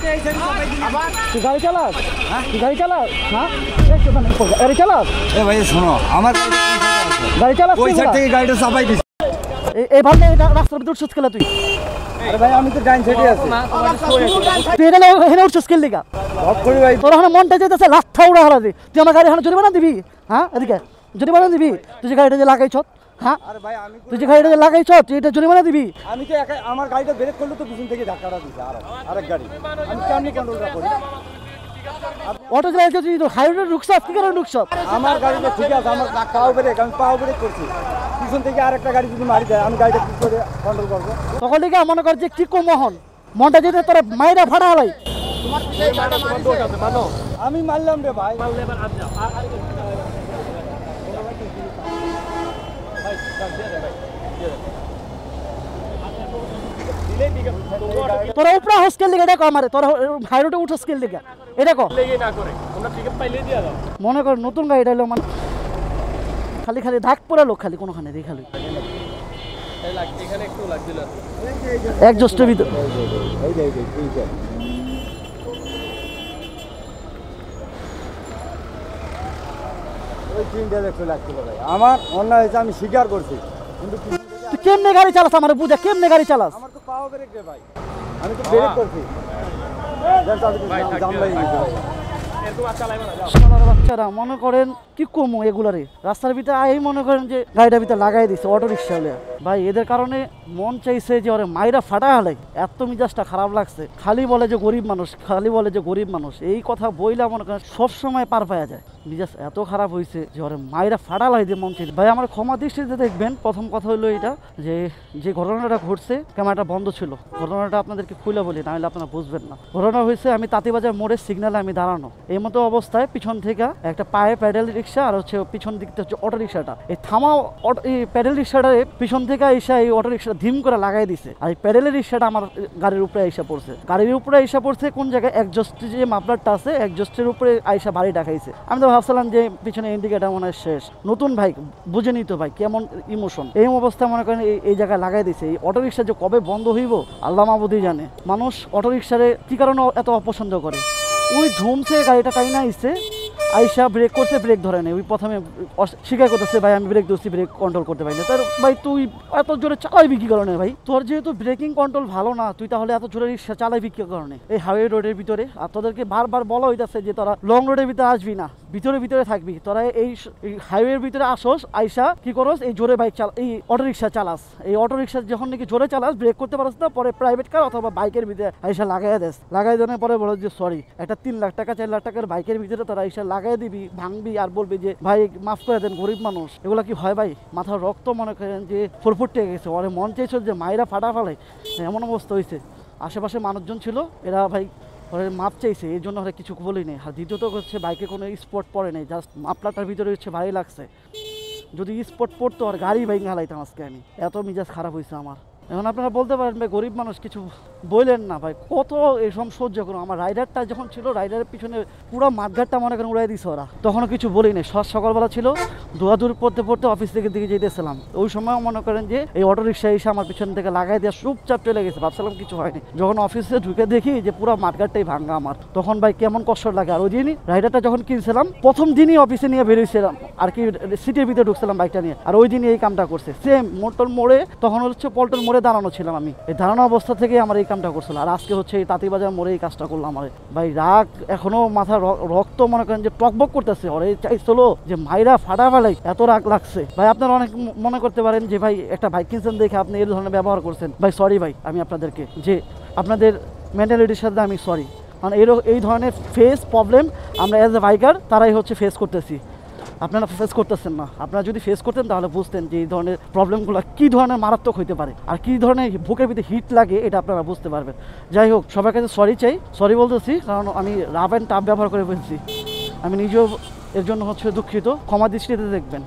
তুই গাড়ি চালাস? হ্যাঁ তুই গাড়ি চালাস? হ্যাঁ গাড়ি চালাস? এ ভাই শোনো, আমার গাড়ি চালাস ওই সাইড থেকে গাড়িটা চাপাই দিস। এই ভালো রাস্তার ভিতরে উঠছিস খেলা তুই? আরে ভাই আমি তো ডাইন সাইডে আছি। তুই এখানে উঠছিস খেল দিকা ভাই তোর ওখানে মনটা যেতেছে লাথা উড়া হারা দি। তুই আমার গাড়ি এখানে জরিমানা দিবি? হ্যাঁ এদিকে জরিমানা দিবি? তুই যে গাড়িটা যে লাগাইছ, হ্যাঁ তুই যে গাড়িটা যে লাগাইছ তুই এটা জরিমানা দিবি? আমি তো আমার গাড়িটা ব্রেক করলে তো পিছন থেকে ধাক্কাটা দিছে আরেক গাড়ি। আমি কেমনি কন্ট্রোলটা করি? অটো চালাইছ তুই তো হাইওয়ে ঢুকছস, কি কারণে ঢুকছস? আমার গাড়িটা ঠিক আছে, আমার পাও ব্রেক, আমি পাও ব্রেক করছি। পিছন থেকে আরেকটা গাড়ি যদি মারি দেয় আমি গাড়িটা কি করে কন্ট্রোল করবো? তখন থেকে মনে কর যে কি কো মোহন মনটা যেতে তোর মাইরা ফাটা হালাই। আমি মারলাম রে ভাই। তোরা উপরে হস্কেল দিকে এটা আমারে তোরা হাইরোডে উঠো স্কেল দিকে এটা কো মনে কর নতুন গাড়িটা এলো মানে খালি খালি ধাক পড়ে লোক খালি কোনোখানে দেখালি একজস্টের ভিতর আমার অন্যায় হয়েছে, আমি স্বীকার করছি, কিন্তু তুই কেমনে গাড়ি চালাস আমার বুঝা? কেমনে গাড়ি চালাস? আমার তো পাও ব্রেক রে ভাই, আমি তো ব্রেক করছি। বাচ্চারা মনে করেন কি কমো এগুলারে রাস্তার ভিতরে আই মনে করেন যে গাড়িটার ভিতরে লাগাই দিছে অটো রিক্সা হলে ভাই। এদের কারণে মন চাইছে যে ওরে মাইরা ফাটা হালাই। এত মিজাজটা খারাপ লাগছে। খালি বলে যে গরিব মানুষ, খালি বলে যে গরিব মানুষ, এই কথা বইলা মনে করেন সবসময় পার পাওয়া যায়। মিজাজ এত খারাপ হয়েছে যে ওরে মাইরা ফাটা লাই দিয়ে মন চাইছে। ভাই আমার ক্ষমা দৃষ্টিতে দেখবেন, প্রথম কথা হলো এটা যে ঘটনাটা ঘটছে ক্যামেরাটা বন্ধ ছিল। ঘটনাটা আপনাদেরকে খুলে বলি, নাহলে আপনারা বুঝবেন না। ঘটনা হয়েছে আমি তাঁতিবাজার মোড়ের সিগন্যালে আমি দাঁড়ানো, এই মতো অবস্থায় পিছন থেকে একটা পায়ে প্যাডেল রিক্সা আর হচ্ছে পিছন দিকটা হচ্ছে অটো রিক্সাটা, এই থামা এই প্যাডেল রিক্সাটা পিছন থেকে এসে এই অটো রিক্সাটা ধিম করে লাগাই দিছে। আর এই প্যাডেলের রিক্সাটা আমার গাড়ির উপরে এসে পড়ছে। গাড়ির উপরে এসে পড়ছে কোন জায়গায় একজস্টের যে মাফলারটা আছে একজস্টের উপরে আইসা বাড়ি ডাকাইছে। আমি তো ভাবছিলাম যে পিছনে ইন্ডিকেটার মনে হয় শেষ। নতুন ভাই বুঝে নিত ভাই কেমন ইমোশন। এই অবস্থায় মনে করেন এই জায়গায় লাগাই দিছে। এই অটো রিক্সা যে কবে বন্ধ হইব আল্লাহ মাহবুদই জানে। মানুষ অটো রিক্সারে কি কারণে এত অপছন্দ করে? ওই ধুমছে গাড়িটা টাইনা আইসে আইসা ব্রেক করতে ব্রেক ধরে নেই। ওই প্রথমে স্বীকার করতেছে ভাই আমি ব্রেক ধরছি, ব্রেক কন্ট্রোল করতে পারি না। তার ভাই তুই এত জোরে চালাইবি কি কারণে ভাই? তোর যেহেতু ব্রেকিং কন্ট্রোল ভালো না, তুই তাহলে এত জোরে রিক্সা চালাইবি কি কারণে এই হাইওয়ে রোডের ভিতরে? আর তোদেরকে বারবার বলা হইতেছে যে তোরা লং রোডের ভিতরে আসবি না, ভিতরে থাকবি। তোরা এই হাইওয়ের ভিতরে আসোস, আইসা কি করস এই জোরে বাইক এই অটো রিক্সা চালাস। এই অটো রিক্সা যখন নাকি জোরে চালাস ব্রেক করতে পারস না, পরে প্রাইভেট কার অথবা বাইকের ভিতরে আইসা লাগাই দেস। লাগাই দেওয়ার পরে বলো যে সরি, একটা 3 লাখ টাকা 4 লাখ টাকার বাইকের ভিতরে তোরা আইসা লাগাই দিবি, ভাঙবি আর বলবি যে ভাই মাফ করে দেন গরিব মানুষ। এগুলা কি হয় ভাই? মাথার রক্ত মনে করেন যে ফুরফুটে গেছে। ওরে মন চাইছিল যে মায়েরা ফাটা ফেলে, এমন অবস্থা হয়েছে। আশেপাশে মানুষজন ছিল, এরা ভাই ওরা মাপ চাইছে, এই জন্য ওরা কিছু বলি নেই। আর দ্বিতীয়ত হচ্ছে বাইকে কোনো স্পট পড়ে নেই, জাস্ট মাপলাটার ভিতরে হচ্ছে ভারী লাগছে। যদি স্পট পড়তো আর গাড়ি বাইক হালাইতাম আজকে আমি। এত মিজাজ খারাপ হয়েছে আমার। এখন আপনারা বলতে পারেন ভাই গরিব মানুষ কিছু বললেন না ভাই, কত এসব সহ্য করুন। আমার রাইডারটা যখন ছিল রাইডারের পিছনে পুরো মাঠঘাটটা মনে করেন উড়াই দিছে ওরা, তখনও কিছু বলি নেই। সকালবেলা ছিল, দৌড়াদৌড়ি পড়তে পড়তে অফিস থেকে দিকে যেতেছিলাম। ওই সময় মনে করেন যে এই অটো রিক্সা এসে আমার পিছন থেকে লাগাই দিয়ে চুপচাপ চলে গেছে। ভাবছিলাম কিছু হয়নি। যখন অফিসে ঢুকে দেখি যে পুরো মাঠঘাটটাই ভাঙা আমার, তখন ভাই কেমন কষ্ট লাগে। আর ওই দিনই রাইডারটা যখন কিনছিলাম প্রথম দিনই অফিসে নিয়ে বেরিয়েছিলাম আর কি, সিটির ভিতরে ঢুকছিলাম বাইকটা নিয়ে, আর ওই দিনই এই কামটা করছে। সেম মোটর মোড়ে, তখন হচ্ছে পল্টন মোড়ে দাঁড়ানো ছিলাম আমি। এই দাঁড়ানো অবস্থা থেকে আমার এই কামটা করছিল। আর আজকে হচ্ছে এই তাঁতিবাজার মোড়ে এই কাজটা করলাম। আমার ভাই রাগ এখনো মাথা রক্ত মনে করেন যে টকবক করতেছে। ওরে চাইছিল যে মাইরা ফাটা ফেলাই, এত রাগ লাগছে ভাই। আপনারা অনেক মনে করতে পারেন যে ভাই একটা বাইক কিনছেন দেখে আপনি এই ধরনের ব্যবহার করছেন। ভাই সরি ভাই, আমি আপনাদেরকে যে আপনাদের মেন্টালিটির সাথে আমি সরি। কারণ এই ধরনের ফেস প্রবলেম আমরা অ্যাজ এ বাইকার তারাই হচ্ছে ফেস করতেছি, আপনারা ফেস করতেছেন না। আপনারা যদি ফেস করতেন তাহলে বুঝতেন যে এই ধরনের প্রবলেমগুলো কী ধরনের মারাত্মক হইতে পারে আর কী ধরনের বুকের ভিতরে হিট লাগে, এটা আপনারা বুঝতে পারবেন। যাই হোক, সবার কাছে সরি চাই, সরি বলতেছি কারণ আমি রাফ অ্যান্ড টাফ ব্যবহার করে ফেলছি। আমি নিজেও এর জন্য হচ্ছে দুঃখিত, ক্ষমা দৃষ্টিতে দেখবেন।